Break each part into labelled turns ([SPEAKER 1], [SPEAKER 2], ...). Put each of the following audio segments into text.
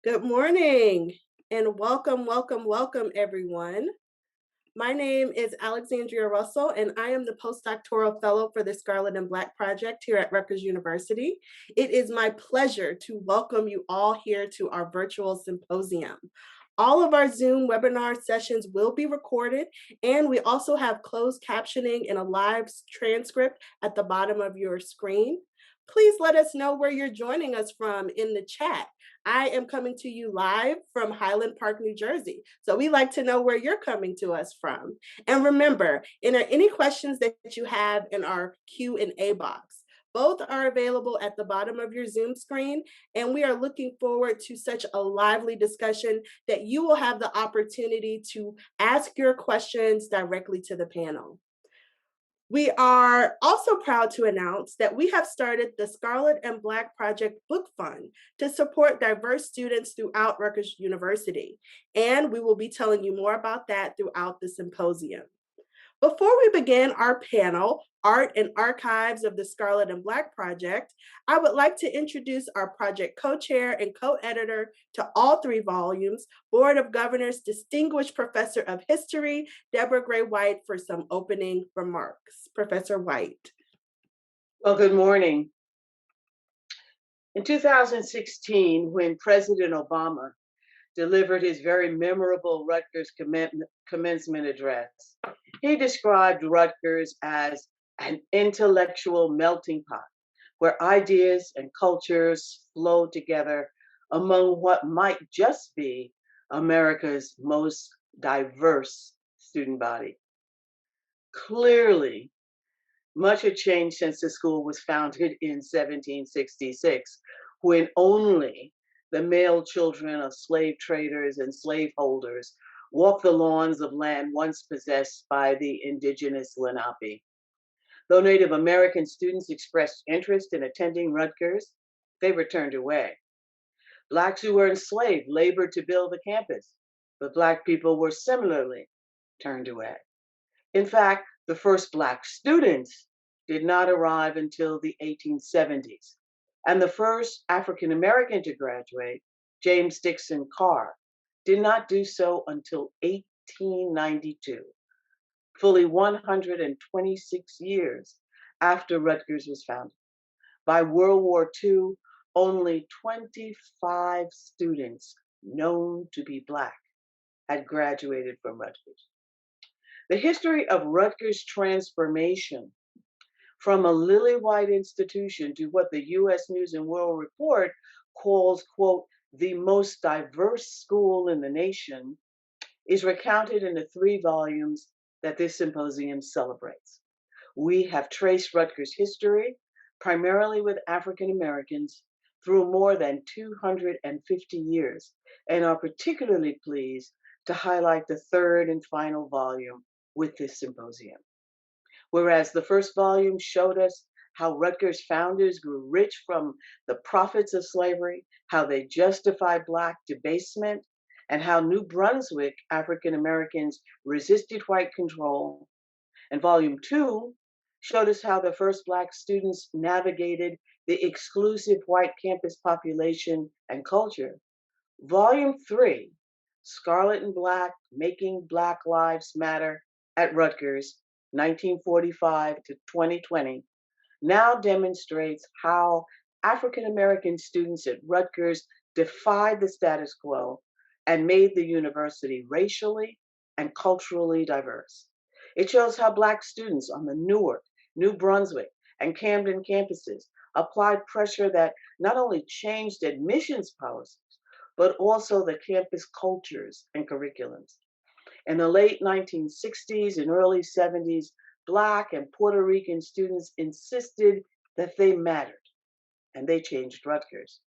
[SPEAKER 1] Good morning and welcome, everyone. My name is Alexandria Russell, and I am the postdoctoral fellow for the Scarlet and Black Project here at Rutgers University. It is my pleasure to welcome you all here to our virtual symposium. All of our Zoom webinar sessions will be recorded, and we also have closed captioning and a live transcript at the bottom of your screen. Please let us know where you're joining us from in the chat. I am coming to you live from Highland Park, New Jersey. So we like to know where you're coming to us from. And remember, enter any questions that you have in our Q&A box. Both are available at the bottom of your Zoom screen, and we are looking forward to such a lively discussion that you will have the opportunity to ask your questions directly to the panel. We are also proud to announce that we have started the Scarlet and Black Project Book Fund to support diverse students throughout Rutgers University. And we will be telling you more about that throughout the symposium. Before we begin our panel, Art and Archives of the Scarlet and Black Project, I would like to introduce our project co-chair and co-editor to all three volumes, Board of Governors Distinguished Professor of History, Deborah Gray White, for some opening remarks. Professor White.
[SPEAKER 2] Well, good morning. In 2016, when President Obama delivered his very memorable Rutgers commencement address, he described Rutgers as an intellectual melting pot where ideas and cultures flow together among what might just be America's most diverse student body. Clearly, much had changed since the school was founded in 1766, when only the male children of slave traders and slaveholders walked the lawns of land once possessed by the indigenous Lenape. Though Native American students expressed interest in attending Rutgers, they were turned away. Blacks who were enslaved labored to build the campus, but Black people were similarly turned away. In fact, the first Black students did not arrive until the 1870s, and the first African American to graduate, James Dixon Carr, did not do so until 1892, fully 126 years after Rutgers was founded. By World War II, only 25 students known to be Black had graduated from Rutgers. The history of Rutgers' transformation from a lily-white institution to what the U.S. News and World Report calls, quote, the most diverse school in the nation, is recounted in the 3 volumes that this symposium celebrates. We have traced Rutgers' history, primarily with African Americans, through more than 250 years, and are particularly pleased to highlight the 3rd and final volume with this symposium. Whereas the first volume showed us how Rutgers founders grew rich from the profits of slavery, how they justified Black debasement, and how New Brunswick African Americans resisted white control. And volume 2 showed us how the first Black students navigated the exclusive white campus population and culture. Volume 3, Scarlet and Black, Making Black Lives Matter at Rutgers, 1945 to 2020, now demonstrates how African American students at Rutgers defied the status quo and made the university racially and culturally diverse. It shows how Black students on the Newark, New Brunswick, and Camden campuses applied pressure that not only changed admissions policies, but also the campus cultures and curriculums. In the late 1960s and early 70s, Black and Puerto Rican students insisted that they mattered, and they changed Rutgers.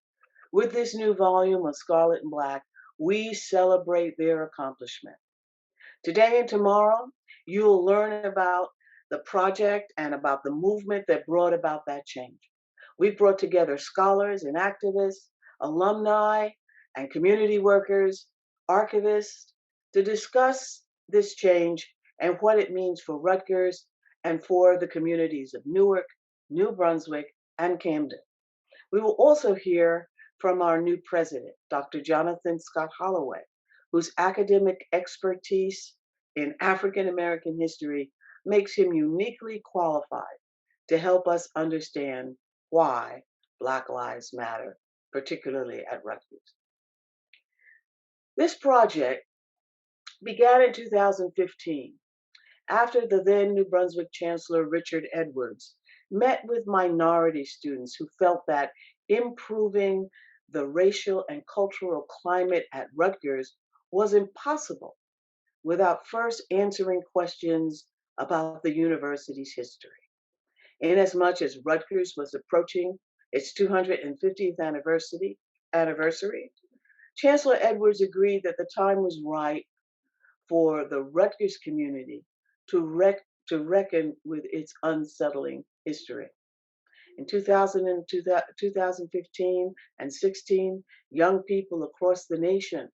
[SPEAKER 2] With this new volume of Scarlet and Black, we celebrate their accomplishment. Today and tomorrow, you'll learn about the project and about the movement that brought about that change. We've brought together scholars and activists, alumni and community workers, archivists, to discuss this change and what it means for Rutgers and for the communities of Newark, New Brunswick, and Camden. We will also hear from our new president, Dr. Jonathan Scott Holloway, whose academic expertise in African American history makes him uniquely qualified to help us understand why Black Lives Matter, particularly at Rutgers. This project began in 2015 after the then New Brunswick Chancellor Richard Edwards met with minority students who felt that improving the racial and cultural climate at Rutgers was impossible without first answering questions about the university's history. Inasmuch as Rutgers was approaching its 250th anniversary, Chancellor Edwards agreed that the time was right for the Rutgers community to reckon with its unsettling history. In 2015 and 16, young people across the nation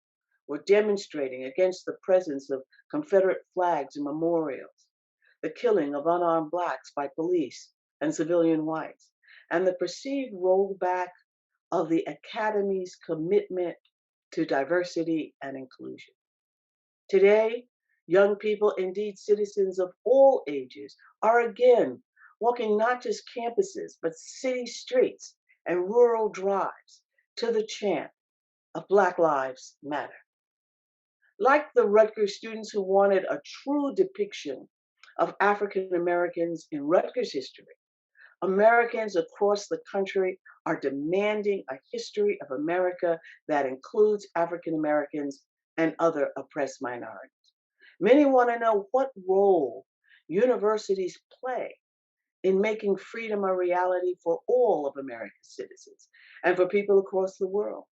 [SPEAKER 2] were demonstrating against the presence of Confederate flags and memorials, the killing of unarmed Blacks by police and civilian whites, and the perceived rollback of the Academy's commitment to diversity and inclusion. Today, young people, indeed citizens of all ages, are again walking not just campuses, but city streets and rural drives to the chant of Black Lives Matter. Like the Rutgers students who wanted a true depiction of African Americans in Rutgers history, Americans across the country are demanding a history of America that includes African Americans and other oppressed minorities. Many want to know what role universities play in making freedom a reality for all of America's citizens and for people across the world.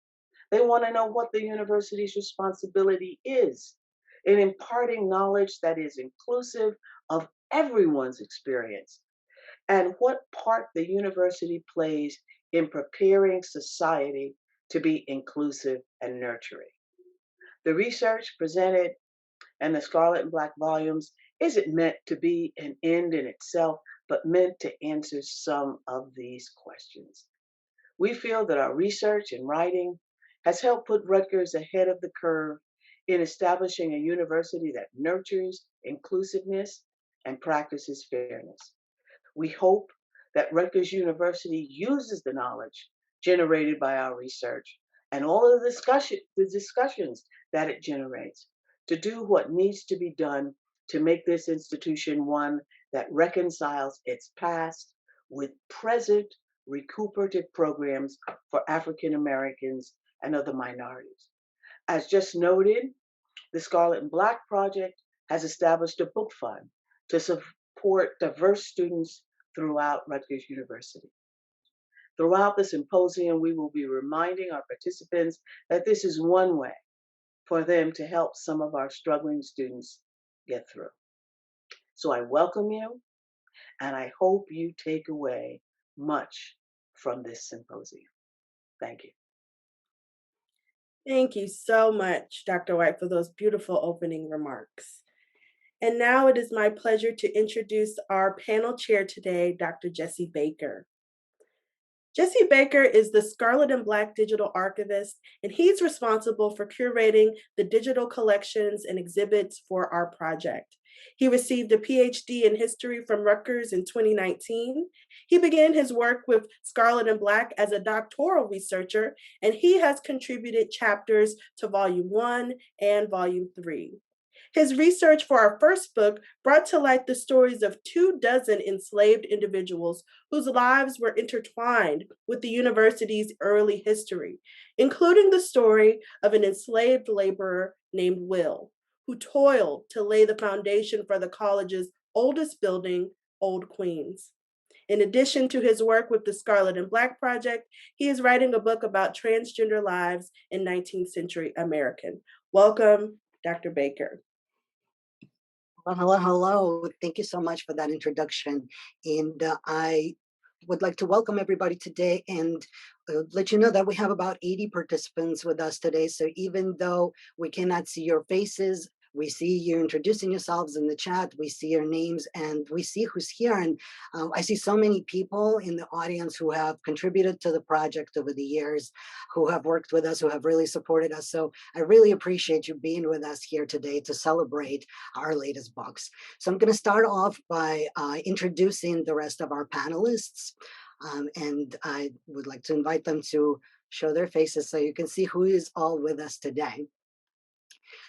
[SPEAKER 2] They want to know what the university's responsibility is in imparting knowledge that is inclusive of everyone's experience, and what part the university plays in preparing society to be inclusive and nurturing. The research presented in the Scarlet and Black volumes isn't meant to be an end in itself, but meant to answer some of these questions. We feel that our research and writing has helped put Rutgers ahead of the curve in establishing a university that nurtures inclusiveness and practices fairness. We hope that Rutgers University uses the knowledge generated by our research and all of the discussions that it generates to do what needs to be done to make this institution one that reconciles its past with present recuperative programs for African Americans and other minorities. As just noted, the Scarlet and Black Project has established a book fund to support diverse students throughout Rutgers University. Throughout the symposium, we will be reminding our participants that this is one way for them to help some of our struggling students get through. So I welcome you, and I hope you take away much from this symposium. Thank you.
[SPEAKER 1] Thank you so much, Dr. White, for those beautiful opening remarks. And now it is my pleasure to introduce our panel chair today, Dr. Jesse Bayker. Jesse Bayker is the Scarlet and Black digital archivist, and he's responsible for curating the digital collections and exhibits for our project. He received a PhD in history from Rutgers in 2019. He began his work with Scarlet and Black as a doctoral researcher, and he has contributed chapters to Volume 1 and Volume 3. His research for our first book brought to light the stories of 24 enslaved individuals whose lives were intertwined with the university's early history, including the story of an enslaved laborer named Will, who toiled to lay the foundation for the college's oldest building, Old Queens. In addition to his work with the Scarlet and Black Project, he is writing a book about transgender lives in 19th century American. Welcome, Dr. Bayker.
[SPEAKER 3] Well, hello, hello. Thank you so much for that introduction. And I would like to welcome everybody today and let you know that we have about 80 participants with us today. So even though we cannot see your faces, We see you introducing yourselves in the chat. We see your names and we see who's here. And I see so many people in the audience who have contributed to the project over the years, who have worked with us, who have really supported us. So I really appreciate you being with us here today to celebrate our latest books. So I'm going to start off by introducing the rest of our panelists. And I would like to invite them to show their faces so you can see who is all with us today.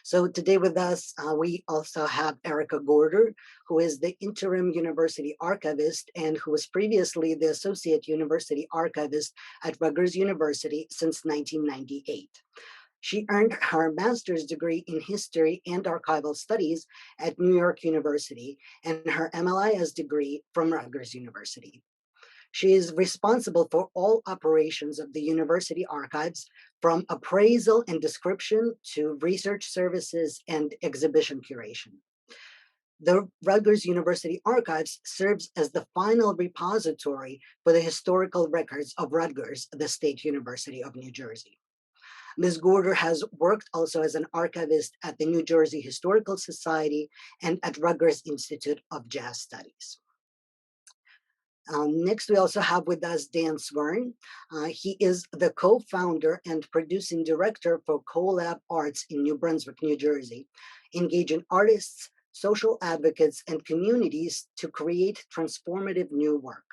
[SPEAKER 3] So today with us, we also have Erika Gorder, who is the interim university archivist and who was previously the associate university archivist at Rutgers University since 1998. She earned her master's degree in history and archival studies at New York University and her MLIS degree from Rutgers University. She is responsible for all operations of the university archives, from appraisal and description to research services and exhibition curation. The Rutgers University Archives serves as the final repository for the historical records of Rutgers, the State University of New Jersey. Ms. Gorder has worked also as an archivist at the New Jersey Historical Society and at Rutgers Institute of Jazz Studies. Next, we also have with us Dan Swern. He is the co-founder and producing director for coLAB Arts in New Brunswick, New Jersey, engaging artists, social advocates, and communities to create transformative new work.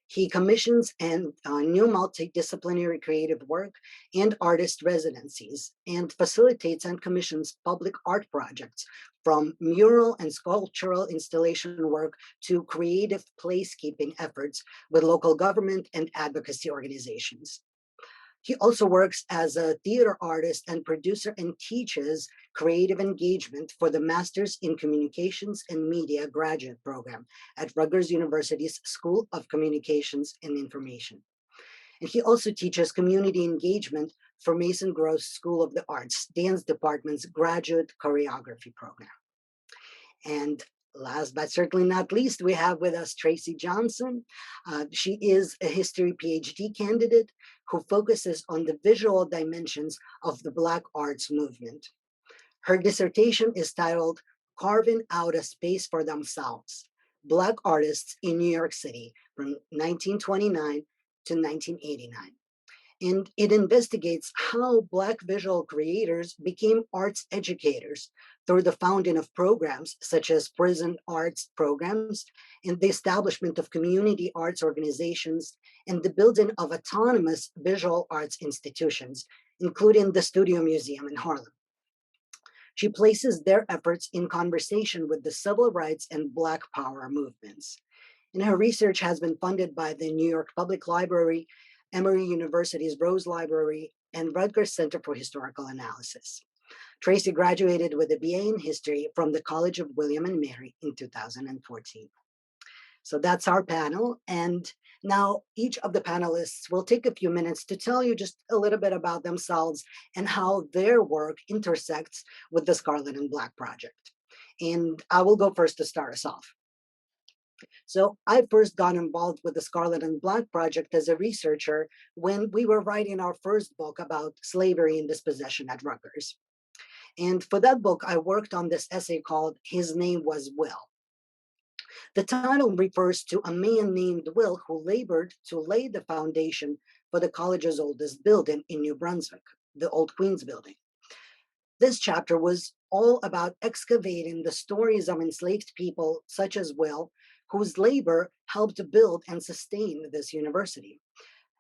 [SPEAKER 3] He commissions new multidisciplinary creative work and artist residencies and facilitates and commissions public art projects from mural and sculptural installation work to creative placekeeping efforts with local government and advocacy organizations. He also works as a theater artist and producer and teaches creative engagement for the Masters in Communications and Media graduate program at Rutgers University's School of Communications and Information. And he also teaches community engagement for Mason Gross School of the Arts, Dance Department's graduate choreography program. And last but certainly not least, we have with us Tracey Johnson. She is a history PhD candidate who focuses on the visual dimensions of the Black arts movement. Her dissertation is titled Carving Out a Space for Themselves, Black Artists in New York City from 1929 to 1989. And it investigates how Black visual creators became arts educators through the founding of programs such as prison arts programs and the establishment of community arts organizations and the building of autonomous visual arts institutions, including the Studio Museum in Harlem. She places their efforts in conversation with the civil rights and Black power movements. And her research has been funded by the New York Public Library, Emory University's Rose Library, and Rutgers Center for Historical Analysis. Tracey graduated with a BA in History from the College of William and Mary in 2014. So that's our panel. And now each of the panelists will take a few minutes to tell you just a little bit about themselves and how their work intersects with the Scarlet and Black Project. And I will go first to start us off. So I first got involved with the Scarlet and Black Project as a researcher when we were writing our first book about slavery and dispossession at Rutgers. And for that book, I worked on this essay called His Name Was Will. The title refers to a man named Will who labored to lay the foundation for the college's oldest building in New Brunswick, the Old Queens Building. This chapter was all about excavating the stories of enslaved people such as Will, whose labor helped build and sustain this university.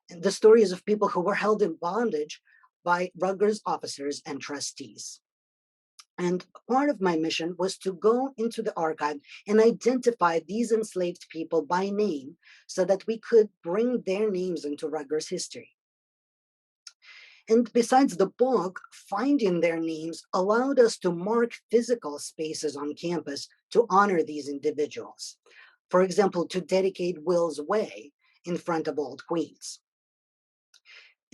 [SPEAKER 3] And the stories of people who were held in bondage by Rutgers officers and trustees. And part of my mission was to go into the archive and identify these enslaved people by name so that we could bring their names into Rutgers history. And besides the book, finding their names allowed us to mark physical spaces on campus to honor these individuals. For example, to dedicate Will's Way in front of Old Queens.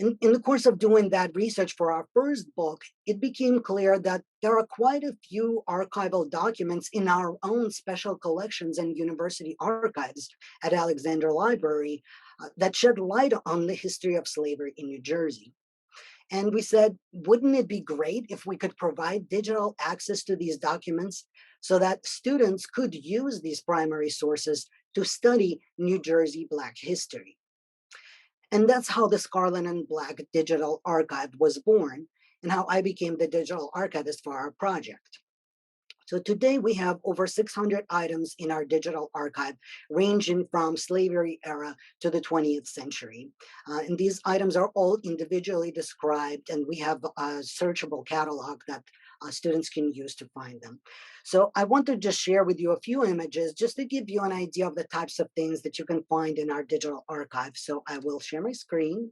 [SPEAKER 3] In the course of doing that research for our first book, it became clear that there are quite a few archival documents in our own special collections and university archives at Alexander Library that shed light on the history of slavery in New Jersey. And we said, wouldn't it be great if we could provide digital access to these documents so that students could use these primary sources to study New Jersey Black history? And that's how the Scarlet and Black Digital Archive was born, and how I became the digital archivist for our project. So today we have over 600 items in our digital archive, ranging from slavery era to the 20th century. And these items are all individually described, and we have a searchable catalog that students can use to find them. So I want to just share with you a few images just to give you an idea of the types of things that you can find in our digital archive. So I will share my screen.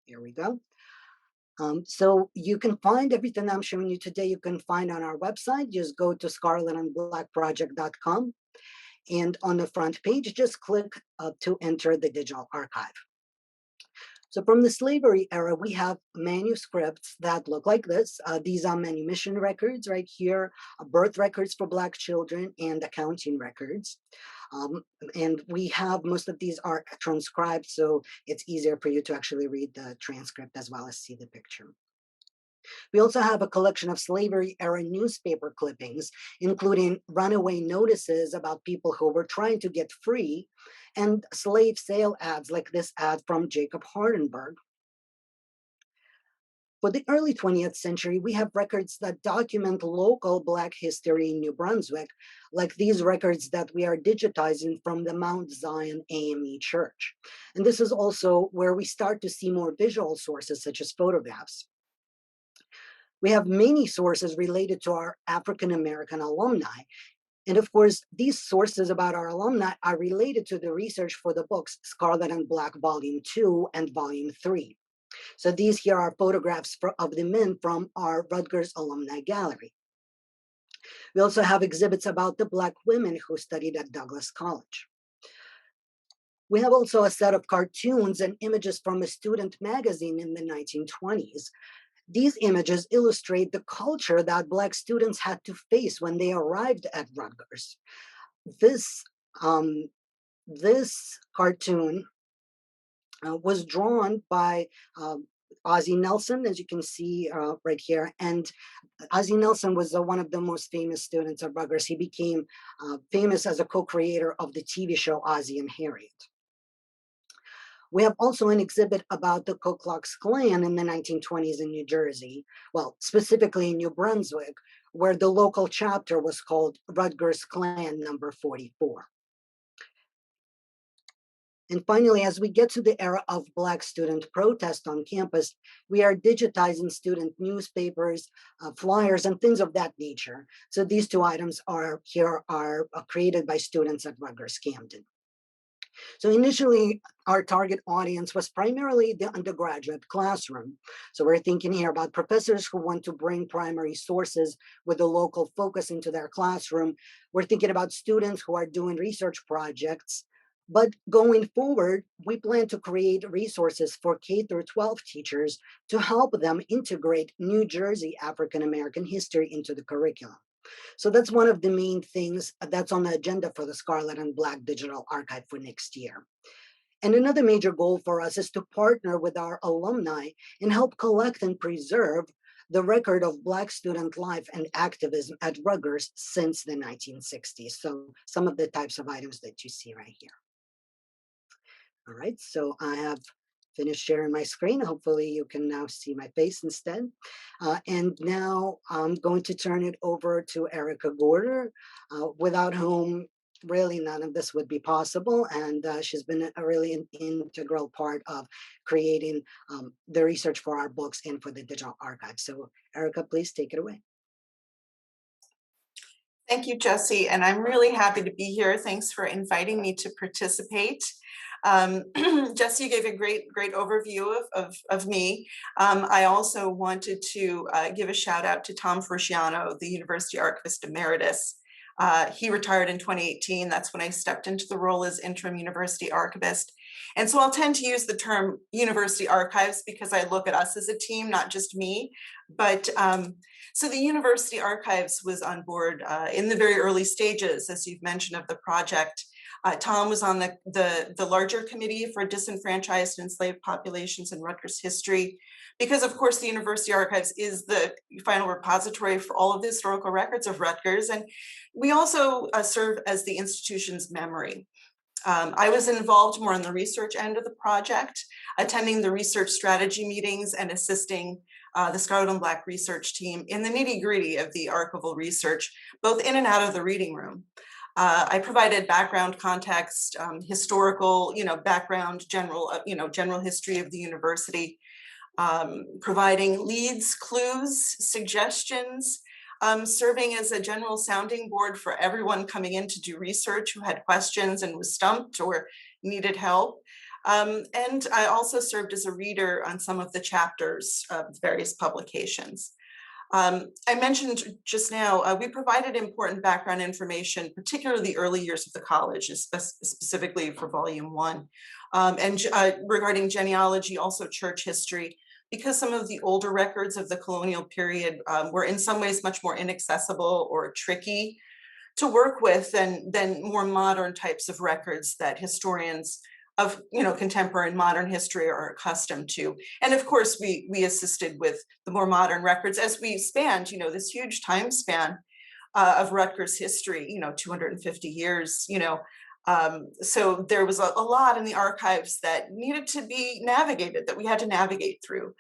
[SPEAKER 3] Here we go. So you can find everything I'm showing you today, you can find on our website. Just go to scarletandblackproject.com. And on the front page, just click to enter the digital archive. So from the slavery era, we have manuscripts that look like this. These are manumission records right here, birth records for Black children, and accounting records. And we have, most of these are transcribed, so it's easier for you to actually read the transcript as well as see the picture. We also have a collection of slavery era newspaper clippings, including runaway notices about people who were trying to get free, and slave sale ads like this ad from Jacob Hardenberg. For the early 20th century, we have records that document local Black history in New Brunswick, like these records that we are digitizing from the Mount Zion AME Church. And this is also where we start to see more visual sources such as photographs. We have many sources related to our African American alumni. And of course, these sources about our alumni are related to the research for the books Scarlet and Black Volume 2 and Volume 3. So these here are photographs of the men from our Rutgers Alumni Gallery. We also have exhibits about the Black women who studied at Douglas College. We have also a set of cartoons and images from a student magazine in the 1920s. These images illustrate the culture that Black students had to face when they arrived at Rutgers. This cartoon was drawn by Ozzie Nelson, as you can see right here. And Ozzie Nelson was one of the most famous students at Rutgers. He became famous as a co-creator of the TV show Ozzie and Harriet. We have also an exhibit about the Ku Klux Klan in the 1920s in New Jersey, well, specifically in New Brunswick, where the local chapter was called Rutgers Klan number 44. And finally, as we get to the era of Black student protest on campus, we are digitizing student newspapers, flyers, and things of that nature. So these two items are created by students at Rutgers Camden. So initially, our target audience was primarily the undergraduate classroom. So we're thinking here about professors who want to bring primary sources with a local focus into their classroom. We're thinking about students who are doing research projects. But going forward, we plan to create resources for K through 12 teachers to help them integrate New Jersey African American history into the curriculum. So that's one of the main things that's on the agenda for the Scarlet and Black Digital Archive for next year. And another major goal for us is to partner with our alumni and help collect and preserve the record of Black student life and activism at Rutgers since the 1960s. So some of the types of items that you see right here. All right, so I have finished sharing my screen. Hopefully you can now see my face instead. And now I'm going to turn it over to Erika Gorder, without whom really none of this would be possible. And she's been a really integral part of creating the research for our books and for the digital archive. So Erika, please take it away.
[SPEAKER 4] Thank you, Jesse, and I'm really happy to be here. Thanks for inviting me to participate. Jesse gave a great overview of me. I also wanted to give a shout out to Tom Frusciano, the University Archivist Emeritus. He retired in 2018. That's when I stepped into the role as interim University Archivist. And so I'll tend to use the term university archives because I look at us as a team, not just me. But so the university archives was on board in the very early stages, as you've mentioned, of the project. Tom was on the larger committee for disenfranchised and enslaved populations in Rutgers history, because of course the University Archives is the final repository for all of the historical records of Rutgers. And we also serve as the institution's memory. I was involved more on the research end of the project, attending the research strategy meetings and assisting the Scarlet and Black research team in the nitty-gritty of the archival research, both in and out of the reading room. I provided background context, historical, background, general history of the university, providing leads, clues, suggestions, serving as a general sounding board for everyone coming in to do research who had questions and was stumped or needed help. And I also served as a reader on some of the chapters of various publications. I mentioned just now, we provided important background information, particularly the early years of the college, specifically for volume 1, and regarding genealogy, also church history, because some of the older records of the colonial period were in some ways much more inaccessible or tricky to work with than more modern types of records that historians of contemporary and modern history are accustomed to. And of course, we assisted with the more modern records as we spanned this huge time span of Rutgers history, 250 years, so there was a lot in the archives that needed to be navigated, that we had to navigate through.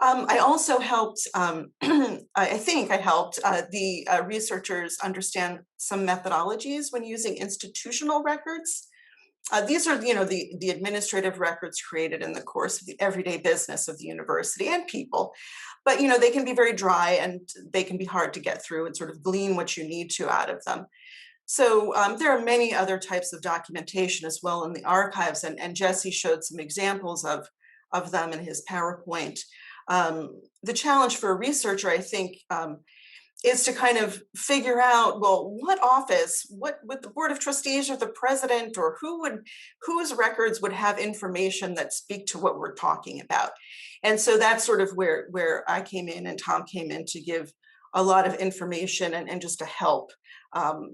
[SPEAKER 4] I also helped, I think I helped the researchers understand some methodologies when using institutional records. These are, the administrative records created in the course of the everyday business of the university and people. But, they can be very dry and they can be hard to get through and sort of glean what you need to out of them. So there are many other types of documentation as well in the archives, and Jesse showed some examples of them in his PowerPoint. The challenge for a researcher, I think, is to kind of figure out, well, what office, what would the Board of Trustees or the president, or whose records would have information that speak to what we're talking about. And so that's sort of where I came in and Tom came in to give a lot of information and just to help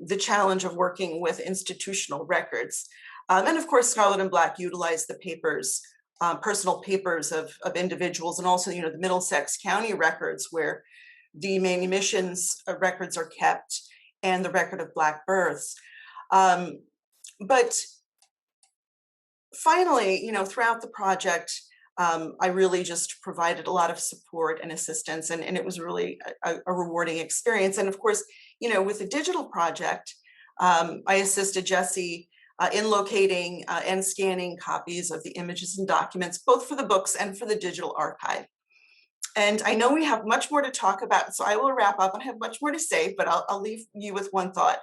[SPEAKER 4] the challenge of working with institutional records. And of course, Scarlet and Black utilized the papers, personal papers of individuals, and also, the Middlesex County records where the manumissions records are kept and the record of Black births. But finally, throughout the project, I really just provided a lot of support and assistance, and it was really a rewarding experience. And of course, with the digital project, I assisted Jesse in locating and scanning copies of the images and documents, both for the books and for the digital archive. And I know we have much more to talk about, so I will wrap up. I have much more to say, but I'll leave you with one thought.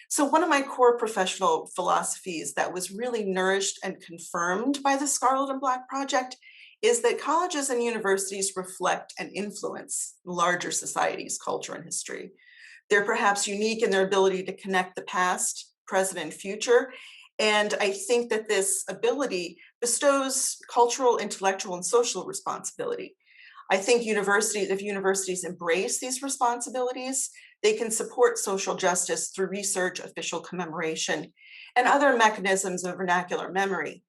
[SPEAKER 4] So one of my core professional philosophies that was really nourished and confirmed by the Scarlet and Black Project is that colleges and universities reflect and influence larger societies, culture, and history. They're perhaps unique in their ability to connect the past, present, and future. And I think that this ability bestows cultural, intellectual, and social responsibility. I think if universities embrace these responsibilities, they can support social justice through research, official commemoration, and other mechanisms of vernacular memory.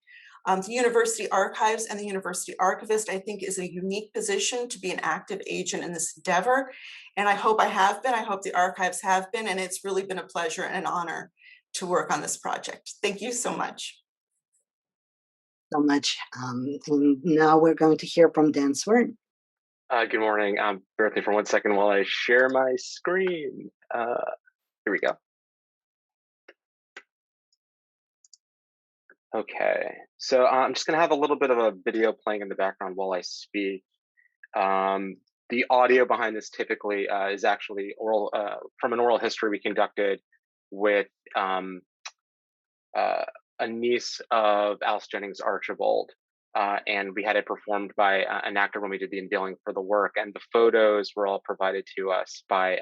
[SPEAKER 4] The university archives and the university archivist, I think, is a unique position to be an active agent in this endeavor. And I hope I have been, I hope the archives have been, and it's really been a pleasure and an honor to work on this project. Thank you so much.
[SPEAKER 3] So much. And now we're going to hear from Dan Swern.
[SPEAKER 5] Good morning. Bear with me for 1 second while I share my screen. Here we go. Okay, so I'm just going to have a little bit of a video playing in the background while I speak. The audio behind this typically is actually from an oral history we conducted with a niece of Alice Jennings Archibald. And we had it performed by an actor when we did the unveiling for the work. And the photos were all provided to us by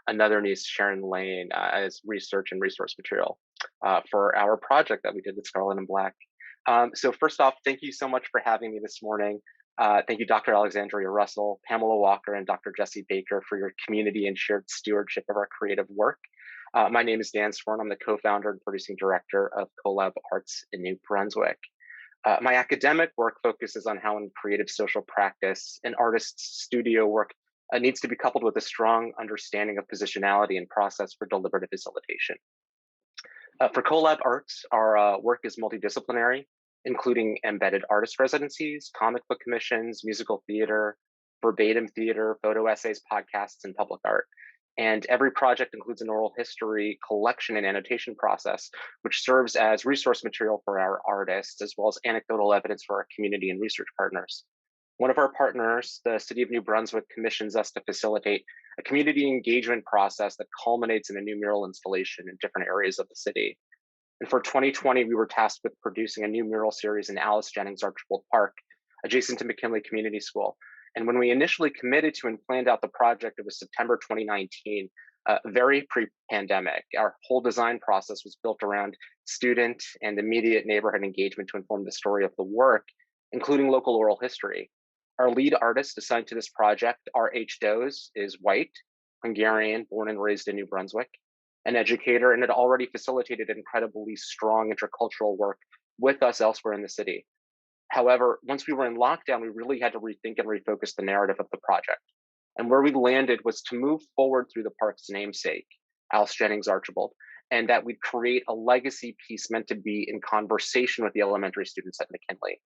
[SPEAKER 5] another niece, Sharon Lane, as research and resource material for our project that we did with Scarlet and Black So first off, thank you so much for having me this morning. Thank you, Dr. Alexandria Russell, Pamela Walker, and Dr. Jesse Bayker for your community and shared stewardship of our creative work. My name is Dan Swern. I'm the co-founder and producing director of coLAB Arts in New Brunswick. My academic work focuses on how in creative social practice, an artist's studio work needs to be coupled with a strong understanding of positionality and process for deliberative facilitation. For coLAB Arts, our work is multidisciplinary, including embedded artist residencies, comic book commissions, musical theater, verbatim theater, photo essays, podcasts, and public art. And every project includes an oral history collection and annotation process, which serves as resource material for our artists, as well as anecdotal evidence for our community and research partners. One of our partners, the City of New Brunswick, commissions us to facilitate a community engagement process that culminates in a new mural installation in different areas of the city. And for 2020, we were tasked with producing a new mural series in Alice Jennings Archibald Park, adjacent to McKinley Community School. And when we initially committed to and planned out the project, it was September 2019, very pre-pandemic. Our whole design process was built around student and immediate neighborhood engagement to inform the story of the work, including local oral history. Our lead artist assigned to this project, R.H. Does, is white, Hungarian, born and raised in New Brunswick, an educator, and had already facilitated incredibly strong intercultural work with us elsewhere in the city. However, once we were in lockdown, we really had to rethink and refocus the narrative of the project. And where we landed was to move forward through the park's namesake, Alice Jennings Archibald, and that we'd create a legacy piece meant to be in conversation with the elementary students at McKinley.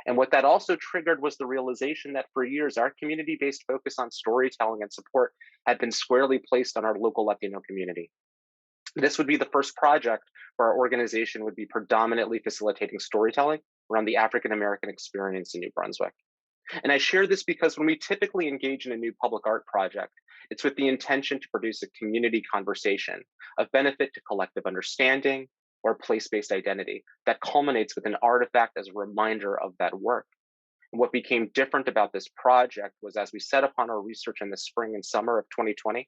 [SPEAKER 5] And what that also triggered was the realization that for years, our community-based focus on storytelling and support had been squarely placed on our local Latino community. This would be the first project where our organization would be predominantly facilitating storytelling around the African-American experience in New Brunswick. And I share this because when we typically engage in a new public art project, it's with the intention to produce a community conversation of benefit to collective understanding or place-based identity that culminates with an artifact as a reminder of that work. And what became different about this project was as we set upon our research in the spring and summer of 2020,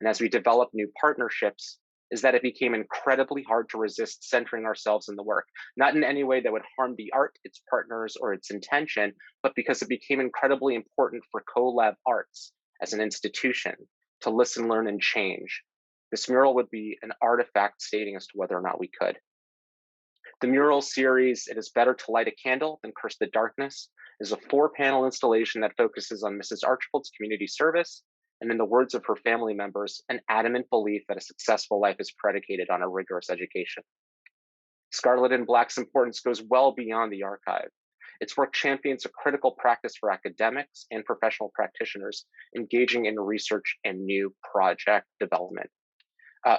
[SPEAKER 5] and as we developed new partnerships, is that it became incredibly hard to resist centering ourselves in the work, not in any way that would harm the art, its partners, or its intention, but because it became incredibly important for coLAB Arts as an institution to listen, learn, and change. This mural would be an artifact stating as to whether or not we could. The mural series, It Is Better to Light a Candle Than Curse the Darkness, is a 4-panel installation that focuses on Mrs. Archibald's community service, and in the words of her family members, an adamant belief that a successful life is predicated on a rigorous education. Scarlet and Black's importance goes well beyond the archive. Its work champions a critical practice for academics and professional practitioners engaging in research and new project development.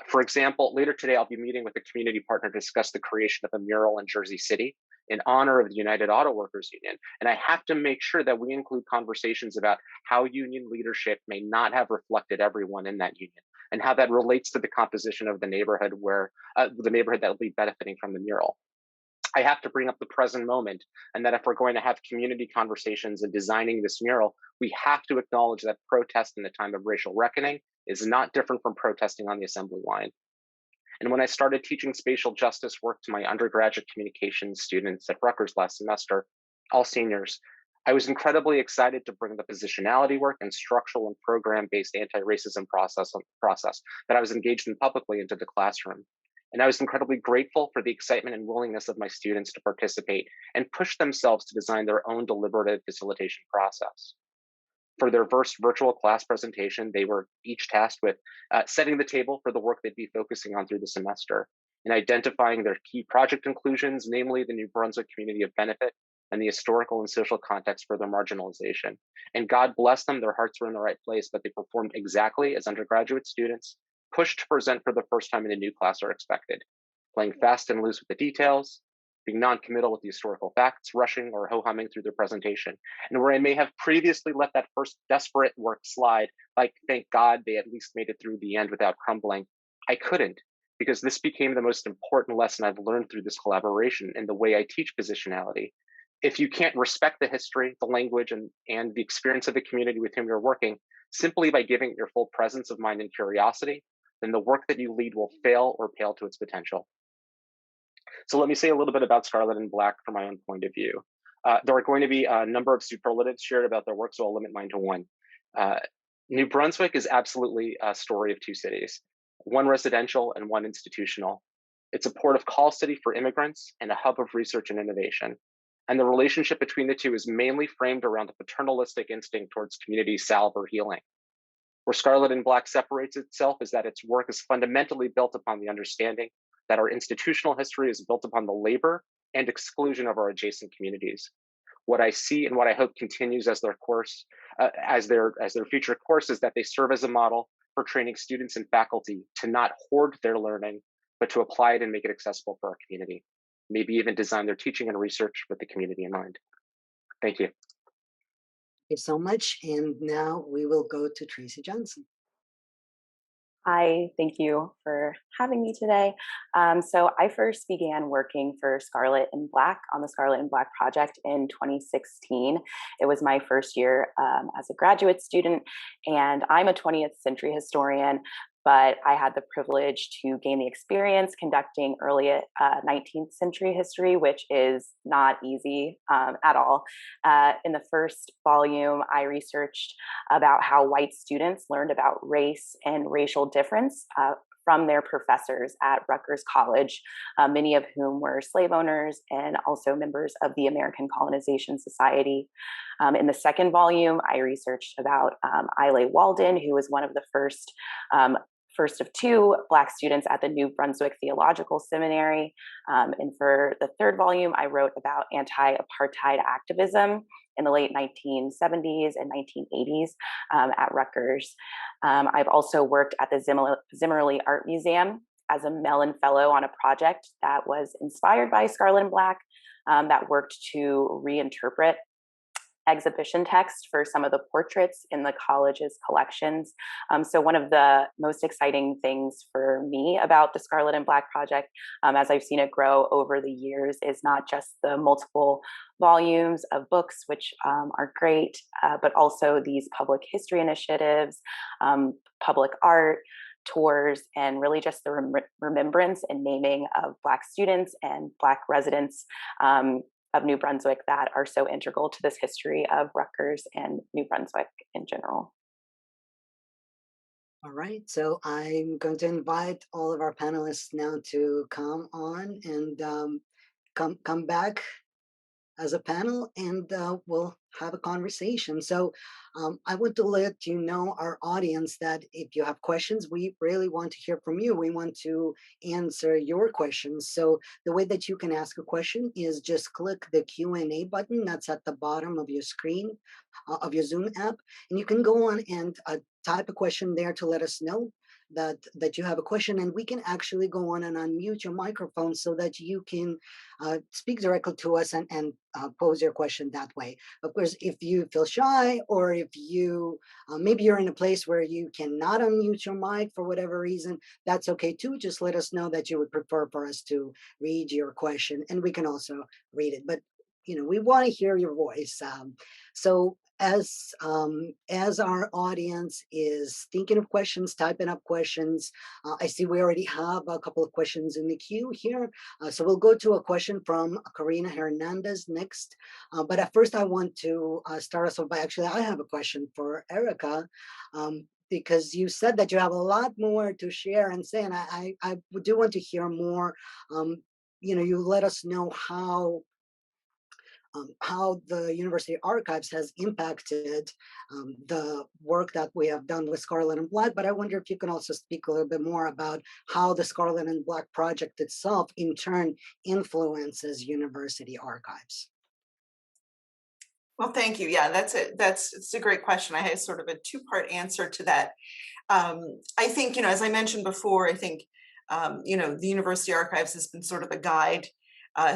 [SPEAKER 5] For example, later today, I'll be meeting with a community partner to discuss the creation of a mural in Jersey City in honor of the United Auto Workers Union. And I have to make sure that we include conversations about how union leadership may not have reflected everyone in that union and how that relates to the composition of the neighborhood that will be benefiting from the mural. I have to bring up the present moment, and that if we're going to have community conversations in designing this mural, we have to acknowledge that protest in the time of racial reckoning is not different from protesting on the assembly line. And when I started teaching spatial justice work to my undergraduate communications students at Rutgers last semester, all seniors, I was incredibly excited to bring the positionality work and structural and program-based anti-racism process that I was engaged in publicly into the classroom. And I was incredibly grateful for the excitement and willingness of my students to participate and push themselves to design their own deliberative facilitation process. For their first virtual class presentation, they were each tasked with setting the table for the work they'd be focusing on through the semester and identifying their key project inclusions, namely the New Brunswick community of benefit and the historical and social context for their marginalization. And God bless them, their hearts were in the right place, but they performed exactly as undergraduate students pushed to present for the first time in a new class are expected, playing fast and loose with the details, being non-committal with the historical facts, rushing or ho-humming through their presentation. And where I may have previously let that first desperate work slide, like thank God they at least made it through the end without crumbling, I couldn't, because this became the most important lesson I've learned through this collaboration in the way I teach positionality. If you can't respect the history, the language, and the experience of the community with whom you're working, simply by giving it your full presence of mind and curiosity, then the work that you lead will fail or pale to its potential. So let me say a little bit about Scarlet and Black from my own point of view. There are going to be a number of superlatives shared about their work, so I'll limit mine to one. New Brunswick is absolutely a story of two cities, one residential and one institutional. It's a port of call city for immigrants and a hub of research and innovation. And the relationship between the two is mainly framed around a paternalistic instinct towards community salve or healing. Where Scarlet and Black separates itself is that its work is fundamentally built upon the understanding that our institutional history is built upon the labor and exclusion of our adjacent communities. What I see and what I hope continues as their course, as their future course, is that they serve as a model for training students and faculty to not hoard their learning, but to apply it and make it accessible for our community. Maybe even design their teaching and research with the community in mind. Thank you.
[SPEAKER 3] Thank you so much. And now we will go to Tracey Johnson.
[SPEAKER 6] Hi, thank you for having me today. So I first began working for Scarlet and Black on the Scarlet and Black Project in 2016. It was my first year as a graduate student, and I'm a 20th century historian, but I had the privilege to gain the experience conducting early 19th century history, which is not easy at all. In the first volume, I researched about how white students learned about race and racial difference from their professors at Rutgers College, many of whom were slave owners and also members of the American Colonization Society. In the second volume, I researched about Ile Walden, who was one of the first of two Black students at the New Brunswick Theological Seminary. And for the third volume, I wrote about anti-apartheid activism in the late 1970s and 1980s at Rutgers. I've also worked at the Zimmerli Art Museum as a Mellon Fellow on a project that was inspired by Scarlet and Black that worked to reinterpret exhibition text for some of the portraits in the college's collections. So one of the most exciting things for me about the Scarlet and Black Project, as I've seen it grow over the years, is not just the multiple volumes of books, which are great, but also these public history initiatives, public art, tours, and really just the remembrance and naming of Black students and Black residents of New Brunswick that are so integral to this history of Rutgers and New Brunswick in general.
[SPEAKER 3] All right, so I'm going to invite all of our panelists now to come on and come back as a panel, and we'll have a conversation. So I want to let you know, our audience, that if you have questions, we really want to hear from you. We want to answer your questions. So the way that you can ask a question is just click the Q&A button that's at the bottom of your screen of your Zoom app, and you can go on and type a question there to let us know that you have a question, and we can actually go on and unmute your microphone so that you can speak directly to us and pose your question that way. Of course, if you feel shy, or if you maybe you're in a place where you cannot unmute your mic for whatever reason, that's okay too. Just let us know that you would prefer for us to read your question, and we can also read it. But we want to hear your voice. So as our audience is thinking of questions, typing up questions, I see we already have a couple of questions in the queue here. So we'll go to a question from Karina Hernandez next. But at first, I want to start us off by, actually, I have a question for Erika. Because you said that you have a lot more to share and say, and I do want to hear more. You let us know how the University Archives has impacted the work that we have done with Scarlet and Black, but I wonder if you can also speak a little bit more about how the Scarlet and Black Project itself in turn influences university archives.
[SPEAKER 4] Well, thank you. Yeah, it's a great question. I had sort of a two-part answer to that. I think, as I mentioned before, I think, the University Archives has been sort of a guide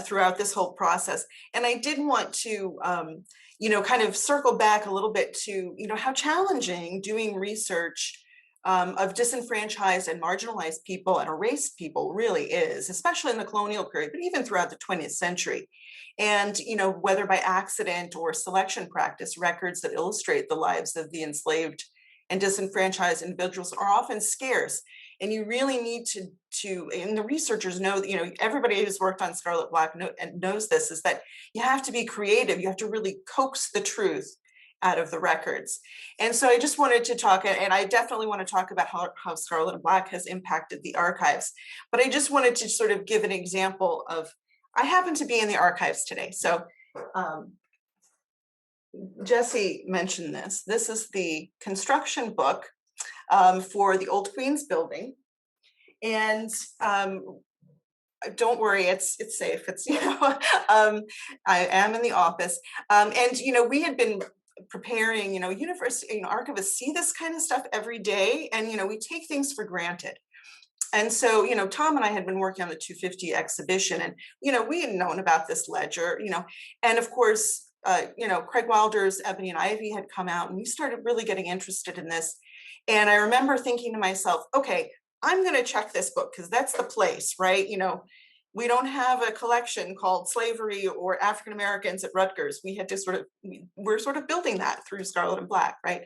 [SPEAKER 4] throughout this whole process. And I did want to, kind of circle back a little bit to, how challenging doing research of disenfranchised and marginalized people and erased people really is, especially in the colonial period, but even throughout the 20th century. And, whether by accident or selection practice, records that illustrate the lives of the enslaved and disenfranchised individuals are often scarce. And you really need to, and the researchers know that, you know, everybody who's worked on Scarlet Black knows this, is that you have to be creative. You have to really coax the truth out of the records. And so I just wanted to talk, and I definitely want to talk about how Scarlet and Black has impacted the archives. But I just wanted to sort of give an example of, I happen to be in the archives today. So Jesse mentioned this. This is the construction book for the Old Queen's building. And don't worry, it's safe. It's, you know, I am in the office. And, you know, we had been preparing, you know, university, you know, archivists see this kind of stuff every day. And, you know, we take things for granted. And so, you know, Tom and I had been working on the 250 exhibition, and, you know, we had known about this ledger, you know, and of course, you know, Craig Wilder's Ebony and Ivy had come out, and we started really getting interested in this. And I remember thinking to myself, okay, I'm going to check this book because that's the place, right? You know, we don't have a collection called Slavery or African Americans at Rutgers. We had to sort of, we're sort of building that through Scarlet and Black, right?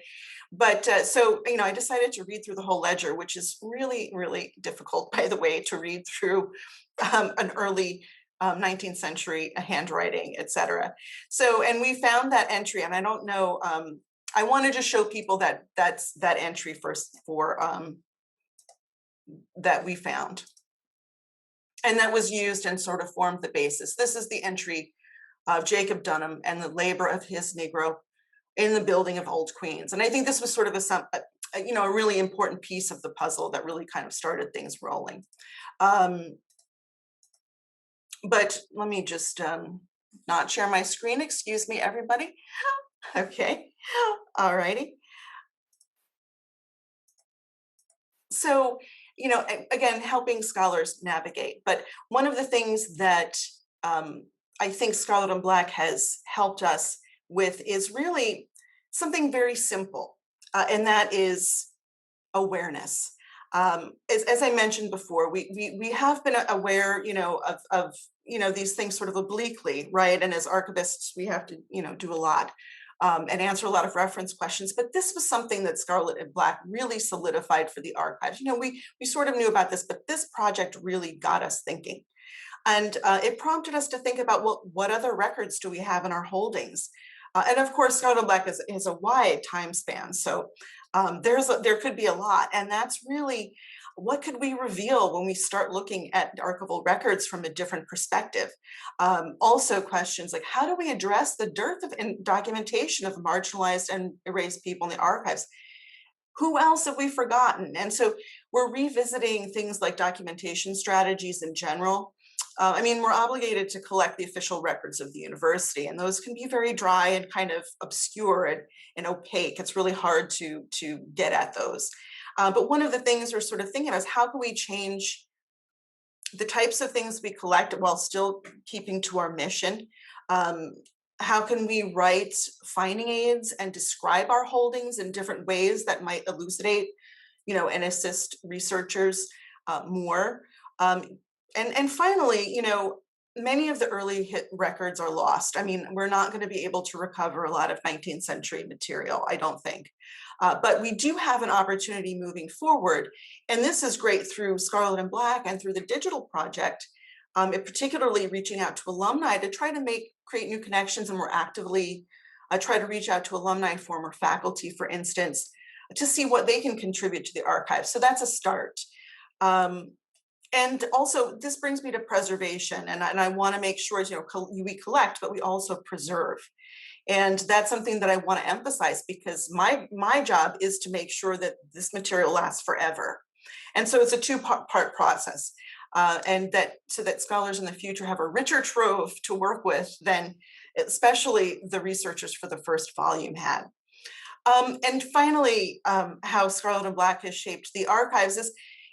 [SPEAKER 4] But so, you know, I decided to read through the whole ledger, which is really, really difficult, by the way, to read through an early 19th century handwriting, et cetera. So, and we found that entry, and I don't know, I wanted to show people that that's that entry first for that we found. And that was used and sort of formed the basis. This is the entry of Jacob Dunham and the labor of his Negro in the building of Old Queens. And I think this was sort of a you know, a really important piece of the puzzle that really kind of started things rolling. But let me just not share my screen. Excuse me, everybody. Okay, all righty. So, you know, again, helping scholars navigate. But one of the things that I think Scarlet and Black has helped us with is really something very simple, and that is awareness. As I mentioned before, we have been aware, you know, of you know, these things sort of obliquely, right? And as archivists, we have to, you know, do a lot. And answer a lot of reference questions, but this was something that Scarlet and Black really solidified for the archives. You know, we sort of knew about this, but this project really got us thinking. And it prompted us to think about, well, what other records do we have in our holdings? And of course, Scarlet and Black is a wide time span. So there could be a lot. And that's really, what could we reveal when we start looking at archival records from a different perspective? Also questions like, how do we address the dearth of documentation of marginalized and erased people in the archives? Who else have we forgotten? And so we're revisiting things like documentation strategies in general. I mean, we're obligated to collect the official records of the university, and those can be very dry and kind of obscure and opaque. It's really hard to get at those. But one of the things we're sort of thinking about is, how can we change the types of things we collect while still keeping to our mission? How can we write finding aids and describe our holdings in different ways that might elucidate, you know, and assist researchers more? And finally, you know, many of the early hit records are lost. I mean, we're not going to be able to recover a lot of 19th century material, I don't think. But we do have an opportunity moving forward. And this is great through Scarlet and Black and through the digital project, particularly reaching out to alumni to try to create new connections, and more actively try to reach out to alumni, former faculty, for instance, to see what they can contribute to the archive. So that's a start. And also, this brings me to preservation, and I want to make sure, you know, we collect, but we also preserve. And that's something that I want to emphasize, because my job is to make sure that this material lasts forever. And so it's a two-part process, and so that scholars in the future have a richer trove to work with than especially the researchers for the first volume had. And finally, how Scarlet and Black has shaped the archives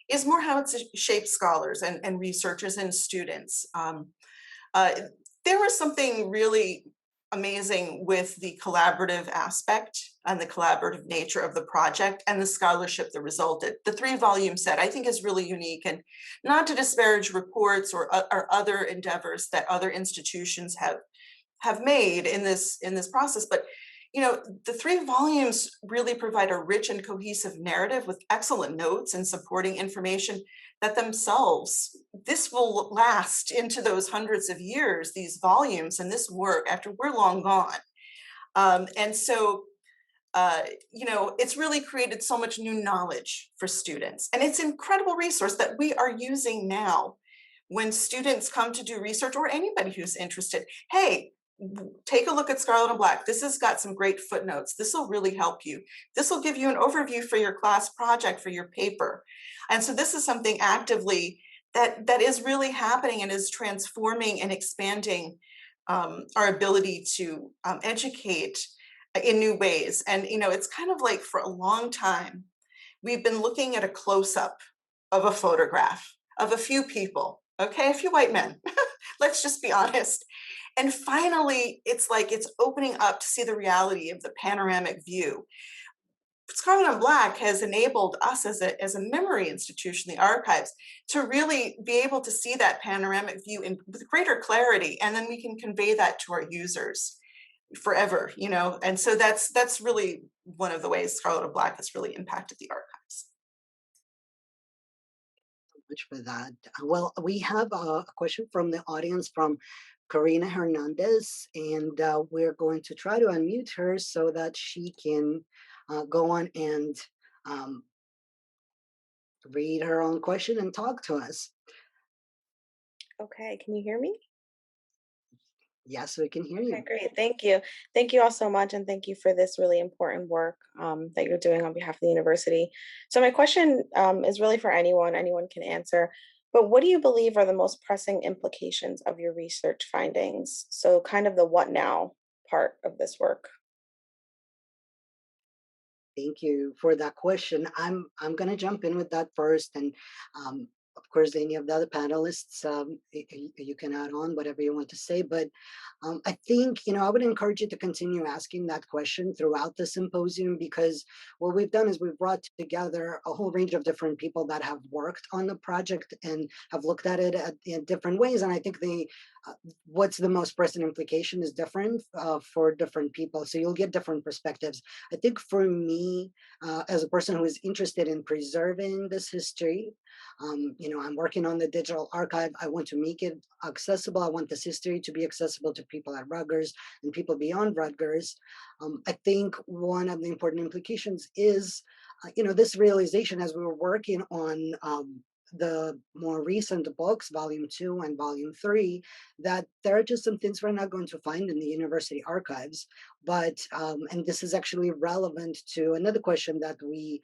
[SPEAKER 4] is more how it's shaped scholars and researchers and students. There was something really amazing with the collaborative aspect and the collaborative nature of the project and the scholarship that resulted. The 3-volume set, I think, is really unique, and not to disparage reports or other endeavors that other institutions have made in this process, but you know, the 3 volumes really provide a rich and cohesive narrative with excellent notes and supporting information that themselves, this will last into those hundreds of years, these volumes and this work after we're long gone. And so, you know, it's really created so much new knowledge for students. And it's an incredible resource that we are using now when students come to do research, or anybody who's interested. Hey, take a look at Scarlet and Black. This has got some great footnotes. This will really help you. This will give you an overview for your class project, for your paper. And so this is something actively that is really happening and is transforming and expanding our ability to educate in new ways. And, you know, it's kind of like for a long time, we've been looking at a close-up of a photograph of a few people, okay, a few white men. Let's just be honest. And finally, it's like it's opening up to see the reality of the panoramic view. Scarlet and Black has enabled us as a memory institution, the archives, to really be able to see that panoramic view with greater clarity, and then we can convey that to our users forever, you know. And so that's really one of the ways Scarlet and Black has really impacted the archives.
[SPEAKER 3] Much for that. Well, we have a question from the audience from Karina Hernandez, and we're going to try to unmute her so that she can go on and um, read her own question and talk to us.
[SPEAKER 7] Okay, can you hear me?
[SPEAKER 3] Yes, we can hear you.
[SPEAKER 7] Okay, great. Thank you. Thank you all so much. And thank you for this really important work that you're doing on behalf of the university. So my question is really for anyone can answer. But what do you believe are the most pressing implications of your research findings? So kind of the what now part of this work.
[SPEAKER 3] Thank you for that question. I'm going to jump in with that first, and of course, any of the other panelists, you can add on whatever you want to say. But I think, you know, I would encourage you to continue asking that question throughout the symposium, because what we've done is we've brought together a whole range of different people that have worked on the project and have looked at it in different ways. And I think what's the most present implication is different for different people. So you'll get different perspectives. I think for me, as a person who is interested in preserving this history, you know, I'm working on the digital archive. I want to make it accessible. I want this history to be accessible to people at Rutgers and people beyond Rutgers. I think one of the important implications is, you know, this realization as we were working on the more recent books, Volume 2 and Volume 3, that there are just some things we're not going to find in the university archives. But and this is actually relevant to another question that we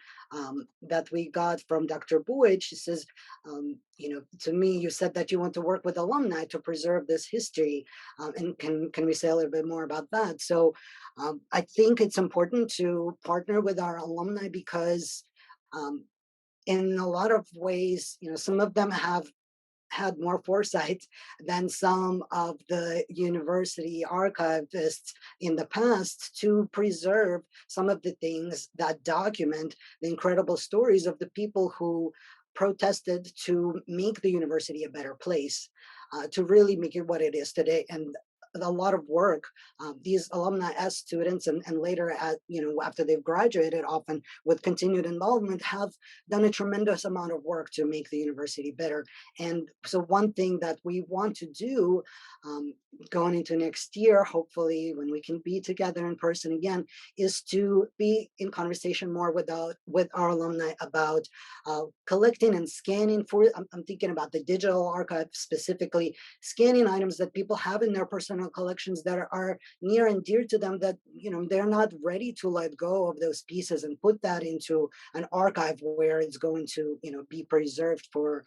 [SPEAKER 3] got from Dr. Buich. She says, you know, to me, you said that you want to work with alumni to preserve this history, and can we say a little bit more about that? So I think it's important to partner with our alumni because in a lot of ways, you know, some of them have had more foresight than some of the university archivists in the past to preserve some of the things that document the incredible stories of the people who protested to make the university a better place, to really make it what it is today. And a lot of work these alumni as students and later at, you know, after they've graduated, often with continued involvement, have done a tremendous amount of work to make the university better. And so one thing that we want to do going into next year, hopefully when we can be together in person again, is to be in conversation more with our alumni about collecting and scanning for, I'm thinking about the digital archive specifically, scanning items that people have in their personal collections that are near and dear to them, that, you know, they're not ready to let go of those pieces and put that into an archive where it's going to, you know, be preserved for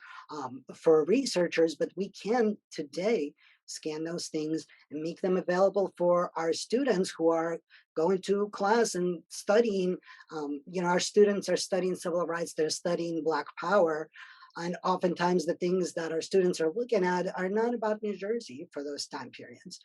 [SPEAKER 3] researchers. But we can today scan those things and make them available for our students who are going to class and studying. You know, our students are studying civil rights, they're studying Black Power. And oftentimes the things that our students are looking at are not about New Jersey for those time periods.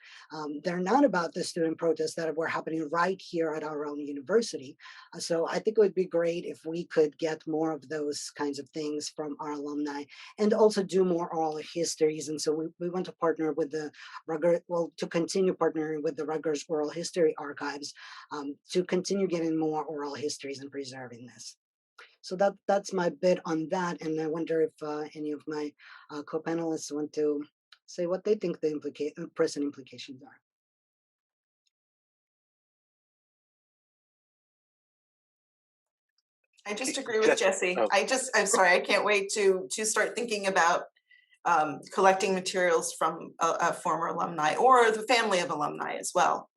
[SPEAKER 3] They're not about the student protests that were happening right here at our own university. So I think it would be great if we could get more of those kinds of things from our alumni and also do more oral histories. And so we want to partner with the Rutgers, well, to continue partnering with the Rutgers Oral History Archives to continue getting more oral histories and preserving this. So that's my bit on that. And I wonder if any of my co-panelists want to say what they think the present implications are.
[SPEAKER 4] I just agree with Jesse.
[SPEAKER 5] Oh.
[SPEAKER 4] I'm sorry, I can't wait to start thinking about collecting materials from a former alumni or the family of alumni as well.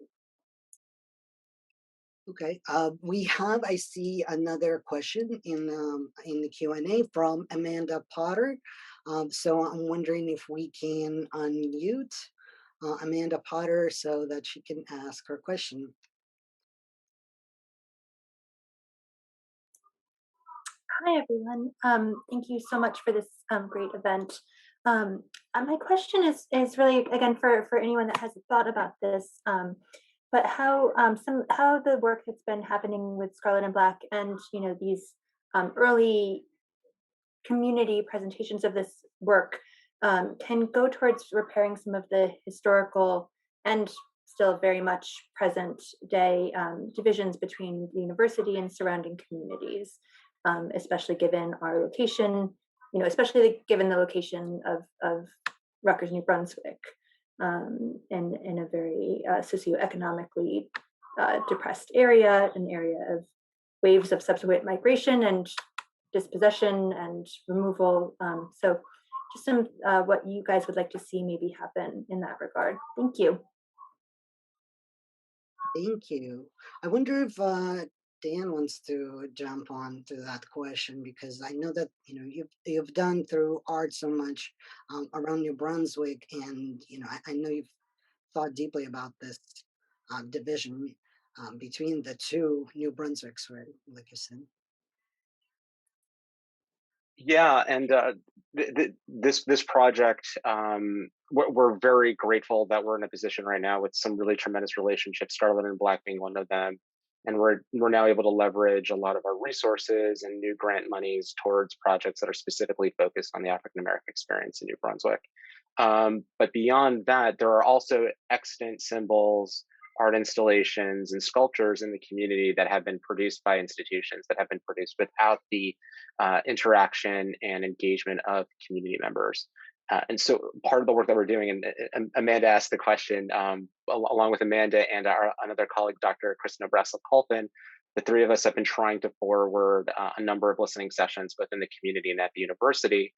[SPEAKER 3] Okay, we have, I see another question in the Q&A from Amanda Potter. So I'm wondering if we can unmute Amanda Potter so that she can ask her question.
[SPEAKER 8] Hi, everyone. Thank you so much for this great event. My question is really, again, for anyone that hasn't thought about this, but how the work that's been happening with Scarlet and Black and these early community presentations of this work can go towards repairing some of the historical and still very much present day divisions between the university and surrounding communities, especially given our location, especially given the location of Rutgers, New Brunswick, in a very socioeconomically depressed area, an area of waves of subsequent migration and dispossession and removal. So just some what you guys would like to see maybe happen in that regard. Thank you.
[SPEAKER 3] Thank you. I wonder if Dan wants to jump on to that question, because I know that you've done through art so much around New Brunswick, and I know you've thought deeply about this division between the two New Brunswicks, right? Like you said.
[SPEAKER 5] Yeah, and this project, we're very grateful that we're in a position right now with some really tremendous relationships, Scarlet and Black being one of them, and we're now able to leverage a lot of our resources and new grant monies towards projects that are specifically focused on the African American experience in New Brunswick. But beyond that, there are also extant symbols, art installations, and sculptures in the community that have been produced by institutions that have been produced without the interaction and engagement of community members. And so part of the work that we're doing, and Amanda asked the question, along with Amanda and another colleague, Dr. Kristina Brassel-Colpin, the three of us have been trying to forward a number of listening sessions within the community and at the university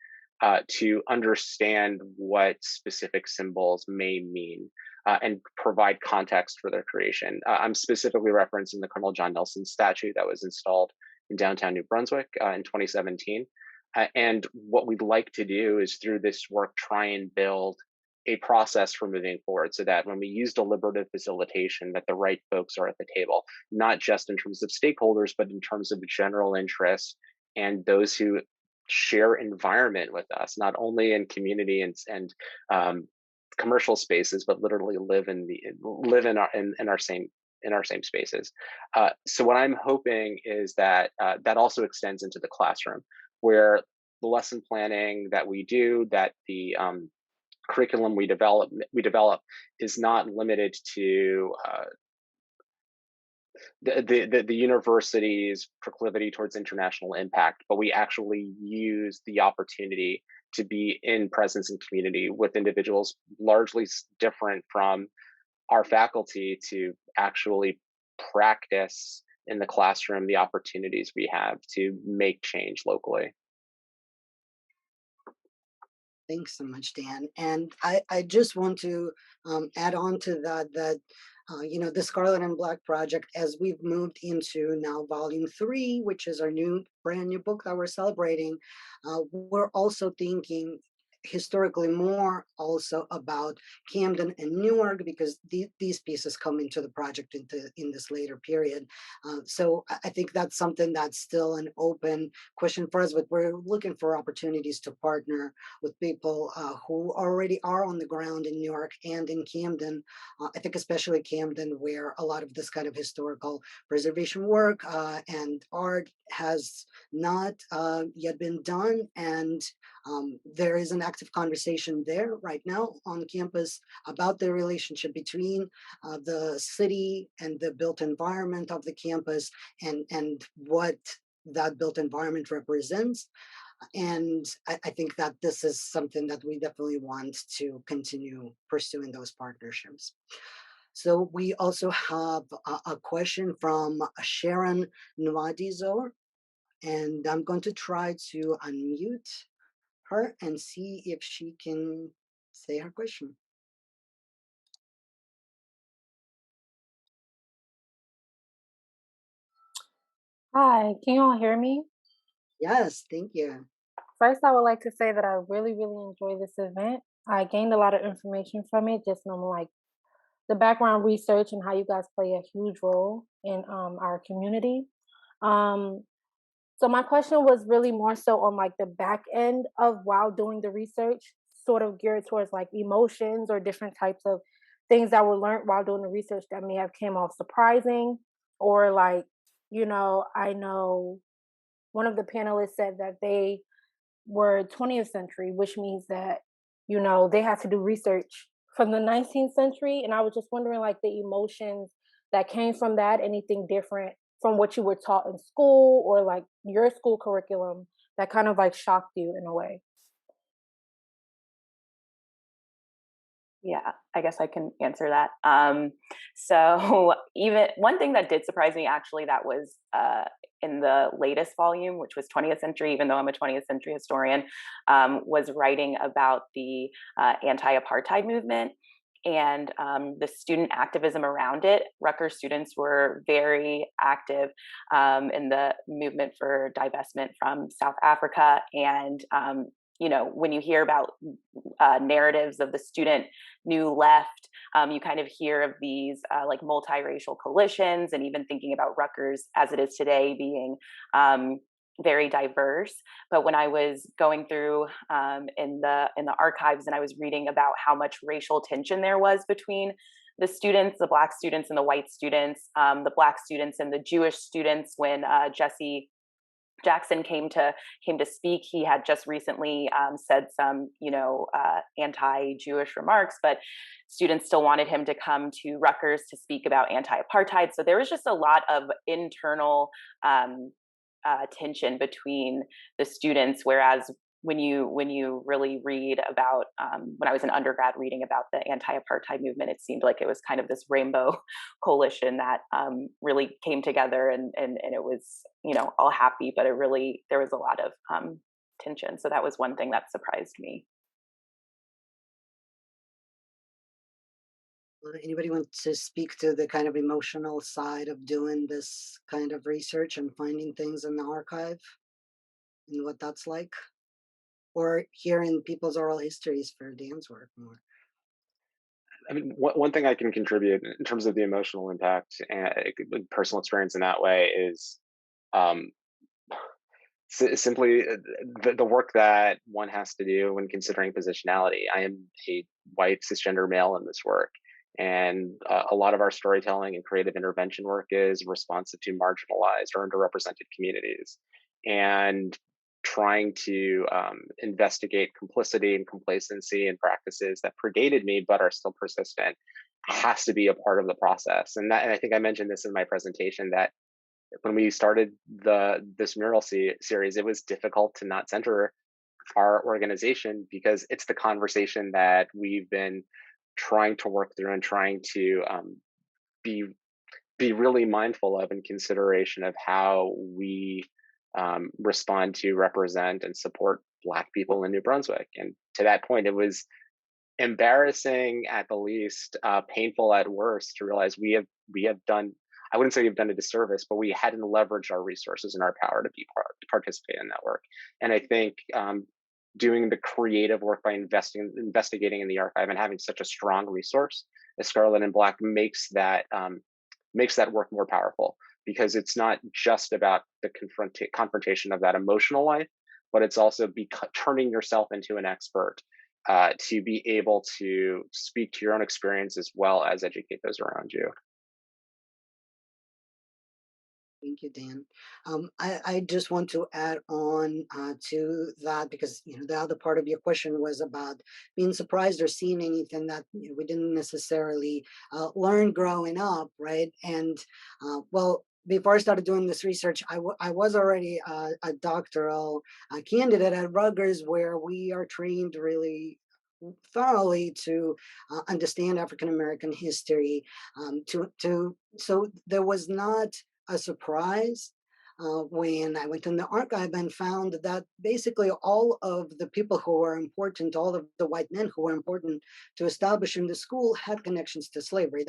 [SPEAKER 5] to understand what specific symbols may mean and provide context for their creation. I'm specifically referencing the Colonel John Nelson statue that was installed in downtown New Brunswick in 2017. And what we'd like to do is through this work, try and build a process for moving forward so that when we use deliberative facilitation, that the right folks are at the table, not just in terms of stakeholders, but in terms of general interest and those who share environment with us, not only in community and commercial spaces, but literally live in our same spaces. So what I'm hoping is that that also extends into the classroom, where the lesson planning that we do, that the curriculum we develop is not limited to the university's proclivity towards international impact, but we actually use the opportunity to be in presence and community with individuals largely different from our faculty to actually practice in the classroom the opportunities we have to make change locally.
[SPEAKER 3] Thanks so much, Dan. And I just want to add on to that, the Scarlet and Black Project, as we've moved into now volume 3, which is our brand new book that we're celebrating, we're also thinking historically more also about Camden and Newark, because these pieces come into the project in this later period. So I think that's something that's still an open question for us, but we're looking for opportunities to partner with people who already are on the ground in Newark and in Camden. I think especially Camden, where a lot of this kind of historical preservation work and art has not yet been done, and there is an active conversation there right now on campus about the relationship between the city and the built environment of the campus, and what that built environment represents. And I think that this is something that we definitely want to continue pursuing those partnerships. So we also have a question from Sharon Nwadizo, and I'm going to try to unmute her and see if she can say her question.
[SPEAKER 9] Hi, can you all hear me?
[SPEAKER 3] Yes, thank you.
[SPEAKER 9] First, I would like to say that I really, really enjoy this event. I gained a lot of information from it, just knowing like the background research and how you guys play a huge role in our community. Um, so my question was really more so on like the back end of while doing the research, sort of geared towards like emotions or different types of things that were learned while doing the research that may have came off surprising, or like, I know one of the panelists said that they were 20th century, which means that, they had to do research from the 19th century. And I was just wondering, like, the emotions that came from that, anything different from what you were taught in school or like your school curriculum that kind of like shocked you in a way.
[SPEAKER 6] Yeah, I guess I can answer that. So even one thing that did surprise me, actually, that was in the latest volume, which was 20th century, even though I'm a 20th century historian, was writing about the anti-apartheid movement and the student activism around it. Rutgers students were very active in the movement for divestment from South Africa. And when you hear about narratives of the student new left, you kind of hear of these like multiracial coalitions, and even thinking about Rutgers as it is today being very diverse. But when I was going through in the archives, and I was reading about how much racial tension there was between the students, the Black students and the white students, the Black students and the Jewish students, when Jesse Jackson came to speak, he had just recently said some, anti-Jewish remarks, but students still wanted him to come to Rutgers to speak about anti-apartheid. So there was just a lot of internal tension between the students. Whereas when you really read about, when I was an undergrad reading about the anti-apartheid movement, it seemed like it was kind of this rainbow coalition that really came together, and it was, all happy, but there was a lot of tension. So that was one thing that surprised me.
[SPEAKER 3] Anybody want to speak to the kind of emotional side of doing this kind of research and finding things in the archive and what that's like? Or hearing people's oral histories for Dan's work more?
[SPEAKER 5] I mean, one thing I can contribute in terms of the emotional impact and personal experience in that way is simply the work that one has to do when considering positionality. I am a white cisgender male in this work, and a lot of our storytelling and creative intervention work is responsive to marginalized or underrepresented communities, and trying to investigate complicity and complacency and practices that predated me but are still persistent has to be a part of the process. And I think I mentioned this in my presentation, that when we started this mural series, it was difficult to not center our organization, because it's the conversation that we've been trying to work through and trying to be really mindful of in consideration of how we respond to, represent, and support Black people in New Brunswick. And to that point, it was embarrassing at the least, painful at worst, to realize we have done, I wouldn't say we've done a disservice, but we hadn't leveraged our resources and our power to participate in that work. And I think doing the creative work by investigating in the archive and having such a strong resource as Scarlet and Black makes that work more powerful, because it's not just about the confrontation of that emotional life, but it's also turning yourself into an expert to be able to speak to your own experience as well as educate those around you.
[SPEAKER 3] Thank you, Dan. I just want to add on to that, because the other part of your question was about being surprised or seeing anything that we didn't necessarily learn growing up, right? And well, before I started doing this research, I was already a doctoral candidate at Rutgers, where we are trained really thoroughly to understand African American history. So there was not a surprise when I went in the archive and found that basically all of the people who were important, all of the white men who were important to establishing the school, had connections to slavery.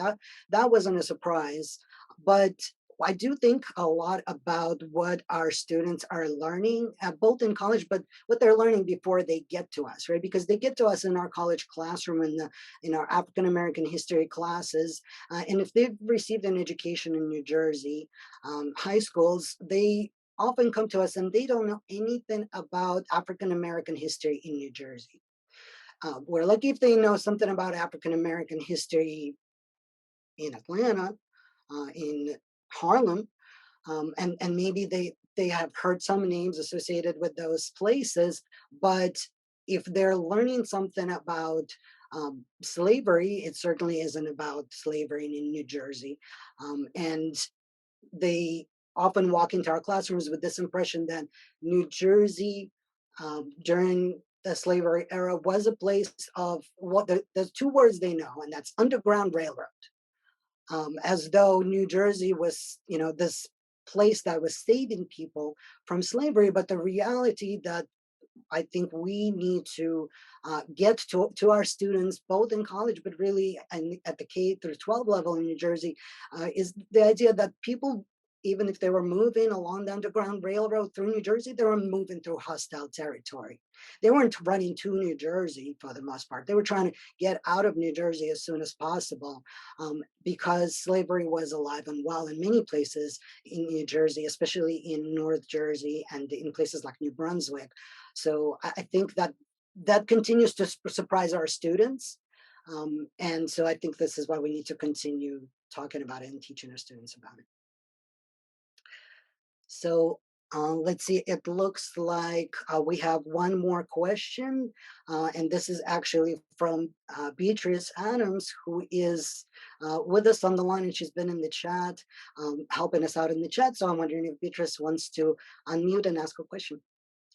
[SPEAKER 3] That wasn't a surprise, but I do think a lot about what our students are learning, both in college, but what they're learning before they get to us, right? Because they get to us in our college classroom, in our African American history classes, and if they've received an education in New Jersey, high schools, they often come to us and they don't know anything about African American history in New Jersey. We're lucky if they know something about African American history in Atlanta, in Harlem, and maybe they have heard some names associated with those places, but if they're learning something about slavery, it certainly isn't about slavery in New Jersey. And they often walk into our classrooms with this impression that New Jersey during the slavery era was a place of there's two words they know, and that's Underground Railroad. As though New Jersey was, this place that was saving people from slavery. But the reality that I think we need to get to our students, both in college, but really at the K through 12 level in New Jersey, is the idea that people, even if they were moving along the Underground Railroad through New Jersey, they were moving through hostile territory. They weren't running to New Jersey for the most part. They were trying to get out of New Jersey as soon as possible, because slavery was alive and well in many places in New Jersey, especially in North Jersey and in places like New Brunswick. So I think that continues to surprise our students. And so I think this is why we need to continue talking about it and teaching our students about it. So let's see, it looks like we have one more question, and this is actually from Beatrice Adams, who is with us on the line, and she's been in the chat, helping us out in the chat. So I'm wondering if Beatrice wants to unmute and ask a question.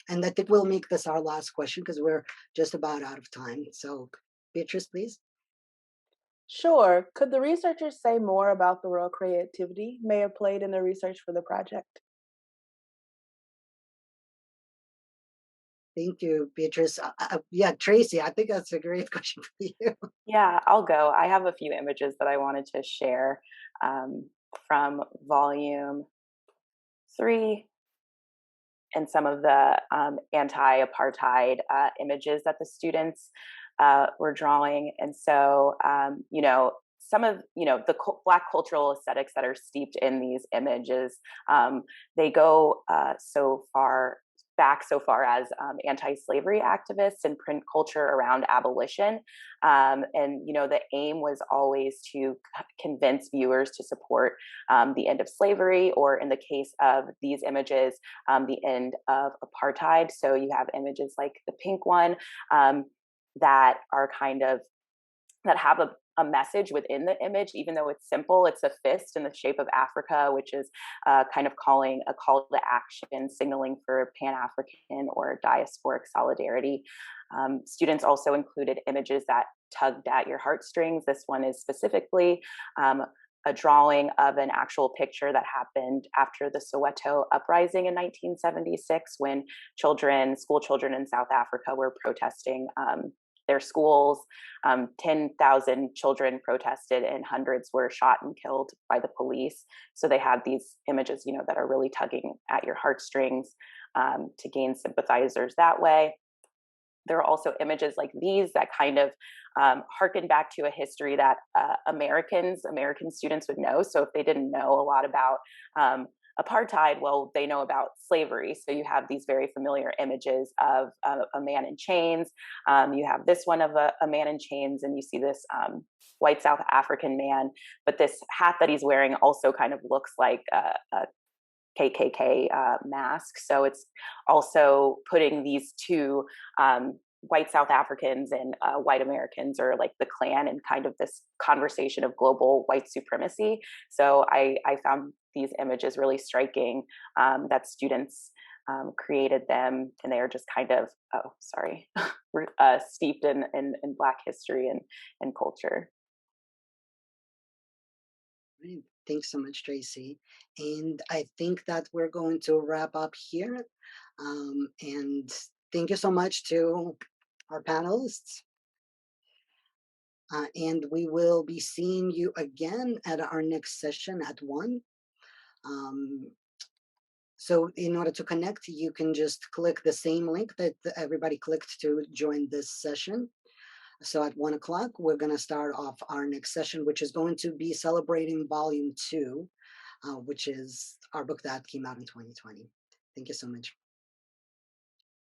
[SPEAKER 3] And I think we'll make this our last question because we're just about out of time. So Beatrice, please.
[SPEAKER 10] Sure. Could the researchers say more about the role creativity may have played in the research for the project?
[SPEAKER 3] Thank you, Beatrice. Yeah, Tracey, I think that's a great question for you.
[SPEAKER 6] Yeah, I'll go. I have a few images that I wanted to share from volume 3 and some of the anti-apartheid images that the students were drawing. And so, some of the Black cultural aesthetics that are steeped in these images, they go so far as anti-slavery activists and print culture around abolition. And the aim was always to convince viewers to support the end of slavery, or in the case of these images, the end of apartheid. So you have images like the pink one that are that have a message within the image, even though it's simple. It's a fist in the shape of Africa, which is kind of calling a call to action, signaling for Pan-African or diasporic solidarity. Students also included images that tugged at your heartstrings. This one is specifically a drawing of an actual picture that happened after the Soweto uprising in 1976, when school children in South Africa were protesting their schools. 10,000 children protested and hundreds were shot and killed by the police. So they had these images, that are really tugging at your heartstrings to gain sympathizers that way. there are also images like these that kind of harken back to a history that American students would know. So if they didn't know a lot about apartheid, well, they know about slavery. So you have these very familiar images of a man in chains. You have this one of a man in chains, and you see this white South African man, but this hat that he's wearing also kind of looks like a KKK mask. So it's also putting these two white South Africans and white Americans, or like the Klan, in kind of this conversation of global white supremacy. So I found these images really striking, that students created them, and they are just kind of, steeped in Black history and culture.
[SPEAKER 3] Great. Thanks so much, Tracey. And I think that we're going to wrap up here. And thank you so much to our panelists. And we will be seeing you again at our next session at 1. So in order to connect, you can just click the same link that everybody clicked to join this session. So at 1 o'clock, we're going to start off our next session, which is going to be celebrating Volume 2, which is our book that came out in 2020. Thank you so much.